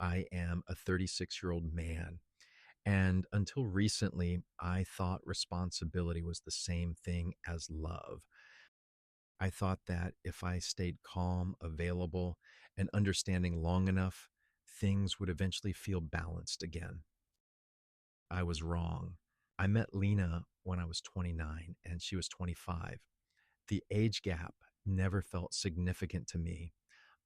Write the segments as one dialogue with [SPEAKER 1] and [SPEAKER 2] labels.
[SPEAKER 1] I am a 36-year-old man. And until recently, I thought responsibility was the same thing as love. I thought that if I stayed calm, available, and understanding long enough, things would eventually feel balanced again. I was wrong. I met Lena when I was 29 and she was 25. The age gap never felt significant to me.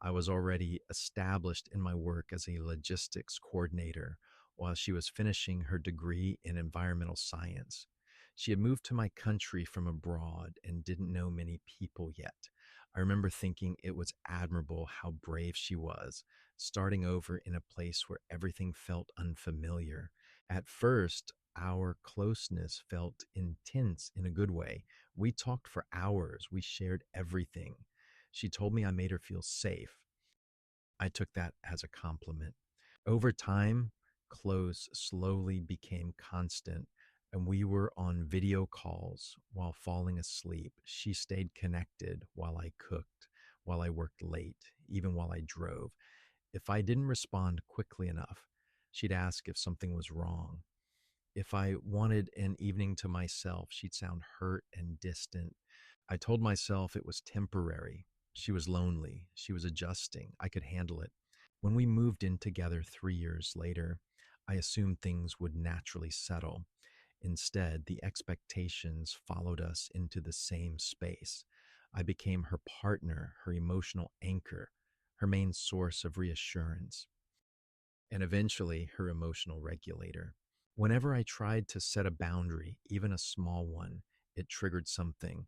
[SPEAKER 1] I was already established in my work as a logistics coordinator while she was finishing her degree in environmental science. She had moved to my country from abroad and didn't know many people yet. I remember thinking it was admirable how brave she was, starting over in a place where everything felt unfamiliar. At first, our closeness felt intense in a good way. We talked for hours, we shared everything. She told me I made her feel safe. I took that as a compliment. Over time, close slowly became constant, and we were on video calls while falling asleep. She stayed connected while I cooked, while I worked late, even while I drove. If I didn't respond quickly enough, she'd ask if something was wrong. If I wanted an evening to myself, she'd sound hurt and distant. I told myself it was temporary. She was lonely. She was adjusting. I could handle it. When we moved in together 3 years later, I assumed things would naturally settle. Instead, the expectations followed us into the same space. I became her partner, her emotional anchor, her main source of reassurance, and eventually her emotional regulator. Whenever I tried to set a boundary, even a small one, it triggered something.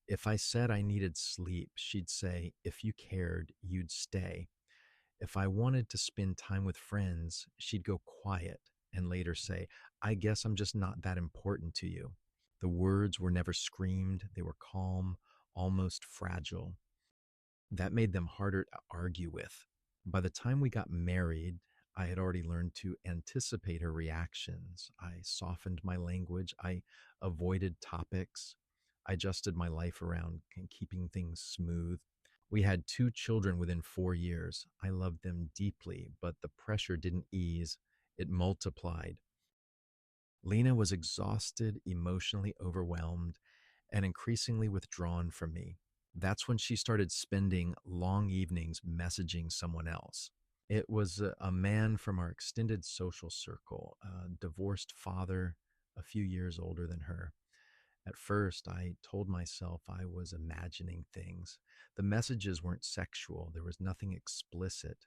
[SPEAKER 1] If I said I needed sleep, she'd say, "If you cared, you'd stay." If I wanted to spend time with friends, she'd go quiet and later say, "I guess I'm just not that important to you." The words were never screamed, they were calm, almost fragile. That made them harder to argue with. By the time we got married, I had already learned to anticipate her reactions. I softened my language. I avoided topics. I adjusted my life around keeping things smooth. We had 2 children within 4 years. I loved them deeply, but the pressure didn't ease, it multiplied. Lena was exhausted, emotionally overwhelmed, and increasingly withdrawn from me. That's when she started spending long evenings messaging someone else. It was a man from our extended social circle, a divorced father, a few years older than her. At first, I told myself I was imagining things. The messages weren't sexual, there was nothing explicit,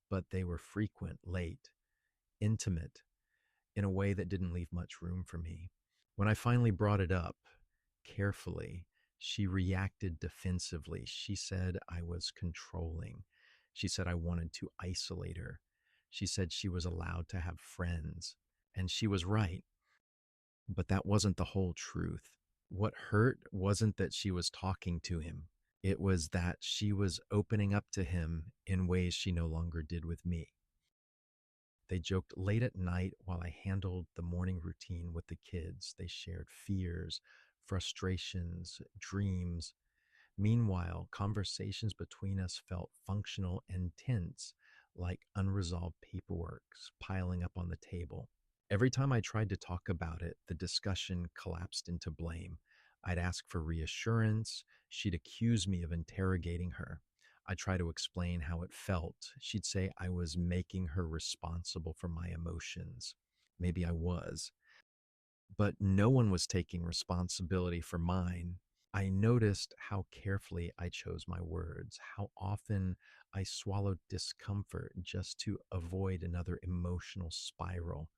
[SPEAKER 1] but they were frequent, late, intimate, in a way that didn't leave much room for me. When I finally brought it up, carefully, she reacted defensively. She said I was controlling. She said I wanted to isolate her. She said she was allowed to have friends. And she was right. But that wasn't the whole truth. What hurt wasn't that she was talking to him, it was that she was opening up to him in ways she no longer did with me. They joked late at night while I handled the morning routine with the kids. They shared fears, frustrations, dreams. Meanwhile, conversations between us felt functional and tense, like unresolved paperwork piling up on the table. Every time I tried to talk about it, the discussion collapsed into blame. I'd ask for reassurance. She'd accuse me of interrogating her. I'd try to explain how it felt. She'd say I was making her responsible for my emotions. Maybe I was, but no one was taking responsibility for mine. I noticed how carefully I chose my words, how often I swallowed discomfort just to avoid another emotional spiral,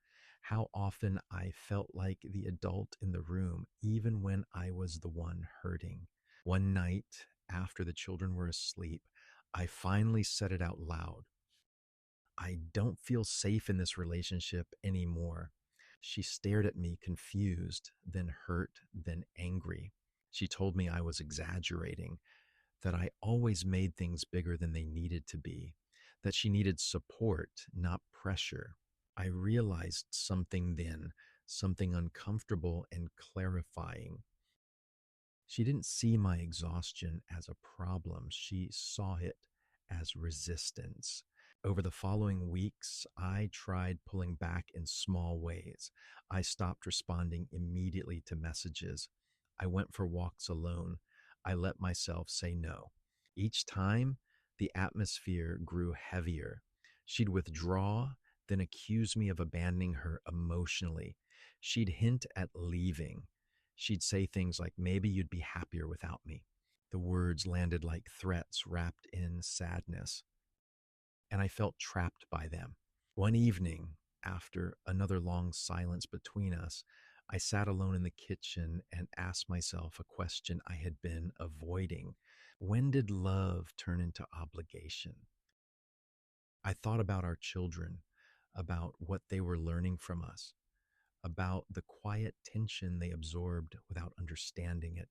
[SPEAKER 1] how often I felt like the adult in the room, even when I was the one hurting. One night, after the children were asleep, I finally said it out loud. "I don't feel safe in this relationship anymore." She stared at me, confused, then hurt, then angry. She told me I was exaggerating, that I always made things bigger than they needed to be, that she needed support, not pressure. I realized something then, something uncomfortable and clarifying. She didn't see my exhaustion as a problem. She saw it as resistance. Over the following weeks, I tried pulling back in small ways. I stopped responding immediately to messages. I went for walks alone. I let myself say no. Each time, the atmosphere grew heavier. She'd withdraw, then accuse me of abandoning her emotionally. She'd hint at leaving. She'd say things like, maybe you'd be happier without me. The words landed like threats wrapped in sadness, and I felt trapped by them. One evening, after another long silence between us, I sat alone in the kitchen and asked myself a question I had been avoiding. When did love turn into obligation? I thought about our children, about what they were learning from us, about the quiet tension they absorbed without understanding it.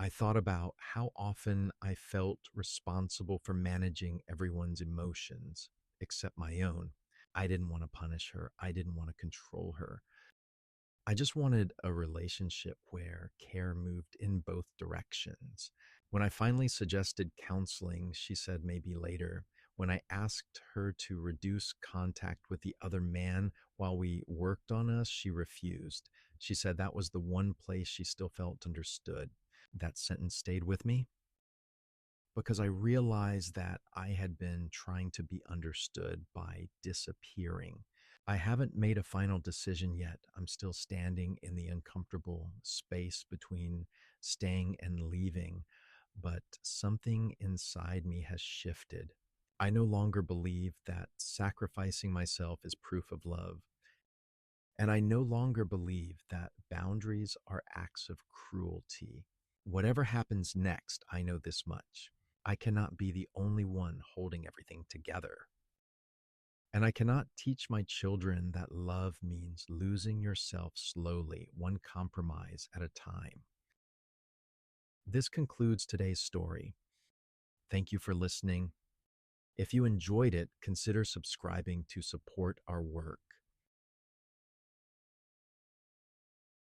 [SPEAKER 1] I thought about how often I felt responsible for managing everyone's emotions except my own. I didn't want to punish her. I didn't want to control her. I just wanted a relationship where care moved in both directions. When I finally suggested counseling, she said maybe later. When I asked her to reduce contact with the other man while we worked on us, she refused. She said that was the one place she still felt understood. That sentence stayed with me because I realized that I had been trying to be understood by disappearing. I haven't made a final decision yet. I'm still standing in the uncomfortable space between staying and leaving, but something inside me has shifted. I no longer believe that sacrificing myself is proof of love. And I no longer believe that boundaries are acts of cruelty. Whatever happens next, I know this much. I cannot be the only one holding everything together. And I cannot teach my children that love means losing yourself slowly, one compromise at a time. This concludes today's story. Thank you for listening. If you enjoyed it, consider subscribing to support our work.